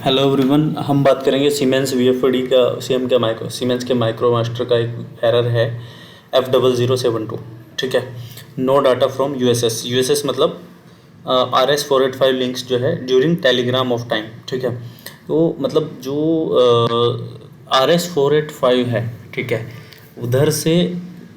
Hello everyone, हम बात करेंगे सीमेंस वीएफडी का सीमेंस के माइक्रोमास्टर का एक एरर है F0072। ठीक है। नो डाटा फ्रॉम यूएसएस मतलब RS485 लिंक्स जो है ड्यूरिंग टेलीग्राम ऑफ टाइम। ठीक है। तो मतलब जो RS485 है, ठीक है, उधर से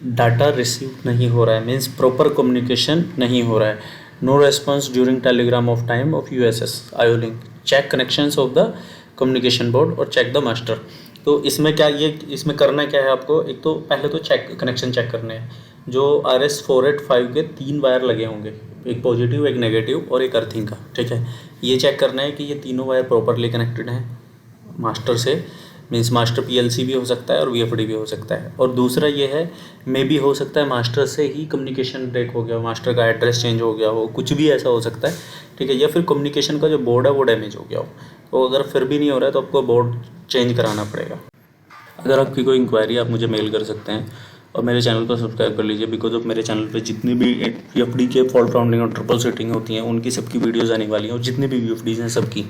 डाटा रिसीव नहीं हो रहा है, मीन्स प्रॉपर कम्युनिकेशन नहीं हो रहा है। No response during telegram of time of USS IO link, check connections of the communication board और चेक द मास्टर। तो इसमें क्या इसमें करना क्या है आपको, एक तो पहले तो कनेक्शन चेक करने हैं। जो RS485 के 3 वायर लगे होंगे, एक पॉजिटिव, एक नेगेटिव और एक अर्थिंग का। ठीक है। ये चेक करना है कि ये तीनों वायर प्रॉपरली कनेक्टेड हैं मास्टर से, मीन्स मास्टर PLC भी हो सकता है और VFD भी हो सकता है। और दूसरा ये है, मे भी हो सकता है मास्टर से ही कम्युनिकेशन ब्रेक हो गया हो, मास्टर का एड्रेस चेंज हो गया हो, कुछ भी ऐसा हो सकता है। ठीक है। या फिर कम्युनिकेशन का जो बोर्ड है वो डैमेज हो गया हो। तो अगर फिर भी नहीं हो रहा है तो आपको बोर्ड चेंज कराना पड़ेगा। अगर आपकी कोई इंक्वायरी आप मुझे मेल कर सकते हैं और मेरे चैनल को सब्सक्राइब कर लीजिए, बिकॉज ऑफ मेरे चैनल पे जितनी भी VFD के फॉल्ट फाउंडिंग और ट्रिपल सेटिंग होती हैं उनकी सबकी वीडियोज़ आने वाली हैं, और जितनी भी VFDs हैं सबकी।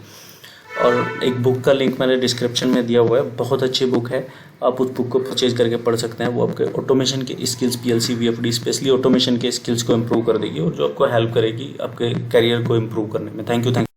और एक बुक का लिंक मैंने डिस्क्रिप्शन में दिया हुआ है, बहुत अच्छी बुक है, आप उस बुक को परचेज करके पढ़ सकते हैं। वो आपके ऑटोमेशन के skills, PLC VFD specially automation के स्किल्स को इम्प्रूव कर देगी और जो आपको हेल्प करेगी आपके करियर को इम्प्रूव करने में। Thank you.